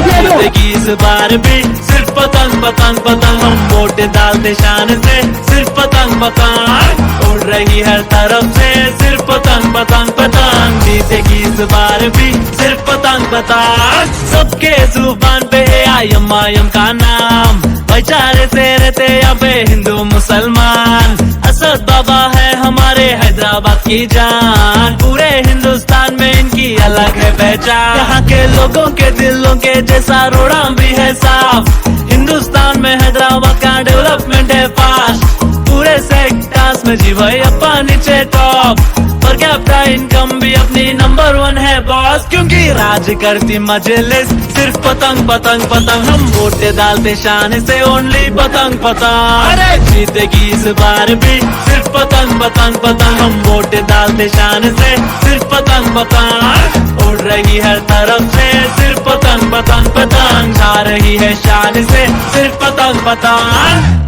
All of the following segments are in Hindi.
जिंदगी इस बार भी सिर्फ पतंग पतंग पतंग, हम वोट डालते शान से सिर्फ पतंग पतंग, उड़ रही हर तरफ से सिर्फ पतंग पतंग पतंग। जीतेगी इस बार भी सिर्फ पतंग पतंग, सबके जुबान पे आयम का नाम, भाईचारे से रहते यहाँ पे हिंदू मुसलमान। असद बाबा है हमारे हैदराबाद की जान, पूरे हिंदुस्तान में इनकी अलग है पहचान। यहाँ के लोगों के दिलों के जैसा रोड़ा भी है साफ, हिंदुस्तान में हैदराबाद का डेवलपमेंट है फास्ट, पूरे सेक्टर्स में जी भाई अपा नीचे टॉप, पर कैपिटा इनकम भी अपनी नंबर 1 है बॉस, क्योंकि राज करती मजलिस सिर्फ पतंग पतंग पतंग, हम वोट डालते शान से ओनली पतंग पतंग। अरे जीतेगी इस बार भी सिर्फ पतंग पतंग पतंग, हम वोट डालते शान से सिर्फ पतंग पतंग, उड़ रही हर तरफ से सिर्फ पतंग पतंग पतंग, छा रही है शान से सिर्फ पतंग पतंग।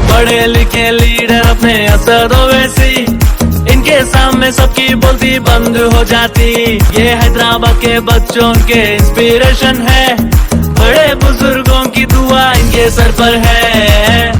पढ़े लिखे लीडर अपने असद ओवैसी, इनके सामने सबकी बोलती बंद हो जाती। ये हैदराबाद के बच्चों के इंस्पिरेशन है, बड़े बुजुर्गों की दुआ इनके सर पर है।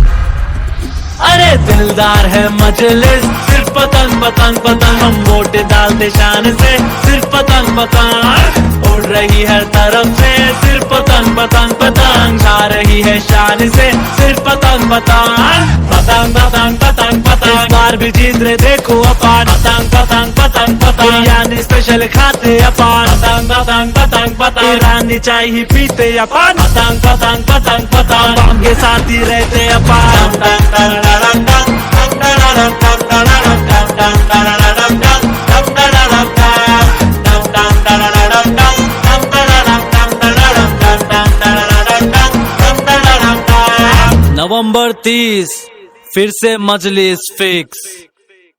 अरे दिलदार है मजलिस सिर्फ पतंग पतंग पतंग, हम वोट डालते शान से सिर्फ पतंग पतंग, उड़ रही हर तरफ से सिर्फ पतंग पतंग पतंग, छा रही है शान से सिर्फ पतंग पतंग पतंग पतंग पतंग पतंग। इस बार भी जीत रहे देखो अपन, पतंग पतंग पतंग पतंग, बिरयानी स्पेशल खाते अपन, पतंग पतंग पतंग पतंग, ईरानी चाय ही पीते अपन, पतंग पतंग पतंग पतंग, बम के साथ ही रहते अपन। नवंबर 30 फिर से मजलिस फिक्स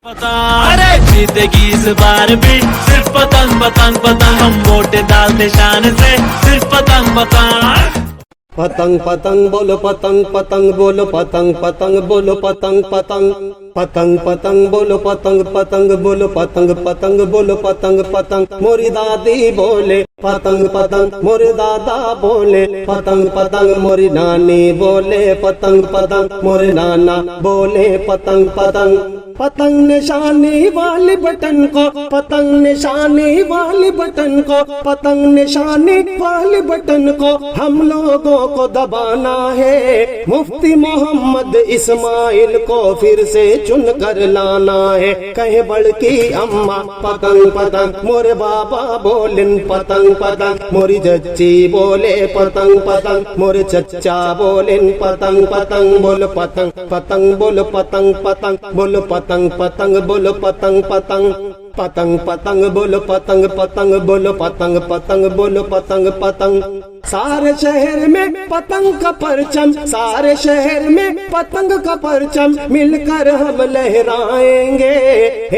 पतंग। अरे जीतेगी इस बार भी सिर्फ पतंग पतंग पतंग, हम वोट डालते शान से सिर्फ पतंग पतंग। पतंग पतंग बोलो पतंग पतंग बोलो पतंग पतंग बोलो पतंग पतंग, पतंग पतंग बोलो पतंग पतंग बोलो पतंग पतंग बोलो पतंग पतंग। मोरी दादी बोले पतंग पतंग, मोरे दादा बोले पतंग पतंग, मोरी नानी बोले पतंग पतंग, मोरे नाना बोले पतंग पतंग। पतंग निशानी वाली बटन को, पतंग निशानी वाली बटन को, पतंग निशानी वाली बटन को हम लोगों को दबाना है। मुफ्ती मोहम्मद इस्माइल को फिर से चुन कर लाना है। कहे बड़की अम्मा पतंग पतंग, मोरे बाबा बोलिन पतंग पतंग, मोरी चच्ची बोले पतंग पतंग, मोरे चच्चा बोलिन पतंग पतंग। बोल पतंग पतंग बोल पतंग पतंग, बोल पतंग पतंग बोल पतंग पतंग, पतंग पतंग बोल पतंग पतंग, बोल पतंग पतंग बोल पतंग पतंग। सारे शहर में पतंग का परचम, सारे शहर में पतंग का परचम मिलकर हम लहराएंगे।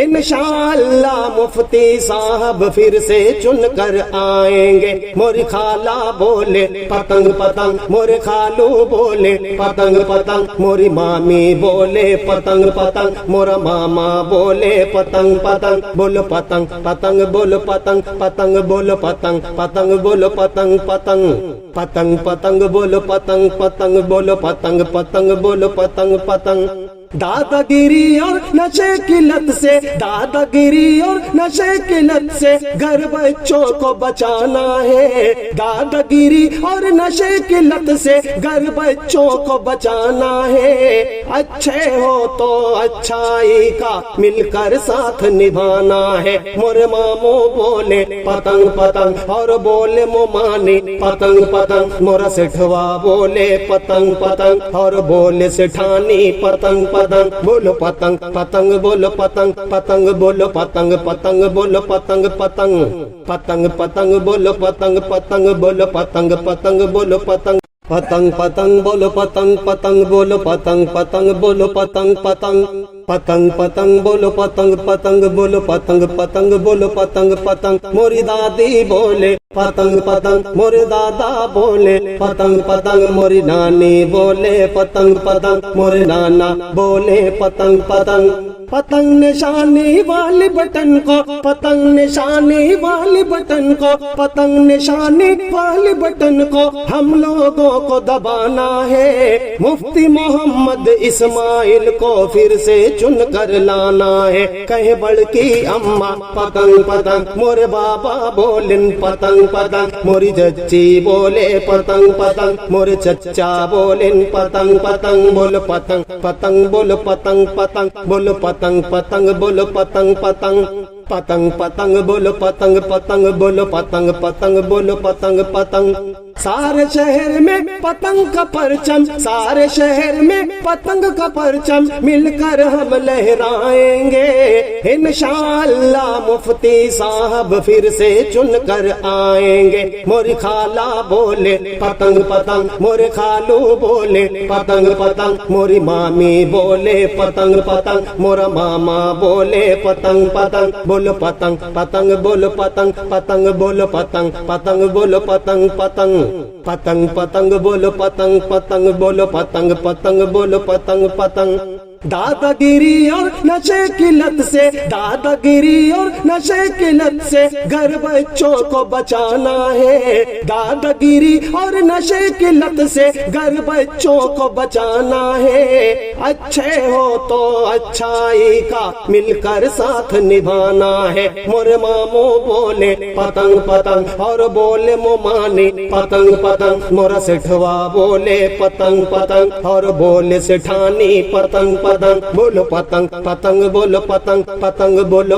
इंशाअल्लाह मुफ्ती साहब फिर से चुन कर आएंगे। मोरी खाला बोले पतंग पतंग, मोरे खालू बोले पतंग पतंग, मोरी मामी बोले पतंग पतंग, मोरा मामा बोले पतंग पतंग। बोलो पतंग पतंग, बोलो पतंग पतंग, बोलो पतंग पतंग, बोलो पतंग पतंग, पतंग पतंग बोलो पतंग पतंग, बोलो पतंग पतंग, बोलो पतंग पतंग। दादागिरी और नशे की लत से, दादागिरी और नशे की लत से घर बच्चों को बचाना है। दादागिरी और नशे की लत से घर बच्चों को बचाना है। अच्छे हो तो अच्छाई का मिलकर साथ निभाना है। मोरे मामू बोले पतंग पतंग और बोले मोमानी पतंग पतंग, मोरा सेठवा बोले पतंग पतंग और बोले सेठानी पतंग पतंग। बोलो पतंग पतंग, बोलो पतंग पतंग, बोलो पतंग पतंग, बोलो पतंग पतंग, पतंग पतंग बोलो पतंग पतंग, बोलो पतंग पतंग, बोलो पतंग पतंग पतंग, बोलो पतंग पतंग, बोलो पतंग पतंग, बोलो पतंग पतंग, पतंग पतंग बोलो पतंग पतंग, बोलो पतंग पतंग, बोलो पतंग पतंग। मोरी दादी बोले पतंग पतंग, मोरे दादा बोले पतंग पतंग, मोरी नानी बोले पतंग पतंग, मोरे नाना बोले पतंग पतंग। पतंग निशानी वाली बटन को, पतंग निशानी वाली बटन को, पतंग निशानी वाली बटन को हम लोगों को दबाना है। मुफ्ती मोहम्मद इस्माइल को फिर से चुन कर लाना है। कहे बड़की अम्मा पतंग पतंग, मोरे बाबा बोलिन पतंग पतंग, मोरी चच्ची बोले पतंग पतंग, मोरे चच्चा बोलिन पतंग पतंग। बोलो पतंग पतंग, बोलो पतंग पतंग, बोलो पतंग पतंग, बोलो पतंग पतंग, पतंग पतंग बोलो पतंग पतंग, बोलो पतंग पतंग, बोलो पतंग पतंग। सारे शहर में पतंग का परचम, सारे शहर में पतंग का परचम मिलकर हम लहराएंगे। इंशाअल्लाह मुफ्ती साहब फिर से चुन कर आएंगे। मोरी खाला बोले पतंग पतंग, मोरे खालू बोले पतंग पतंग, मोरी मामी बोले पतंग पतंग, मोरा मामा बोले पतंग पतंग। बोलो पतंग पतंग, बोलो पतंग पतंग, बोलो पतंग पतंग, बोलो पतंग पतंग, पतंग पतंग बोलो पतंग पतंग, बोलो पतंग पतंग, बोलो पतंग पतंग। दादागिरी और नशे की लत से, दादागिरी और नशे की लत से घर बच्चों को बचाना है। दादागिरी और नशे की लत से घर बच्चों को बचाना है। अच्छे हो तो अच्छाई का मिलकर साथ निभाना है। मोरे मामू बोले पतंग पतंग और बोले मोमानी पतंग पतंग, मोरा सेठवा बोले पतंग पतंग और बोले सेठानी पतंग पतंग। बोलो पतंग पतंग, बोलो पतंग पतंग, बोलो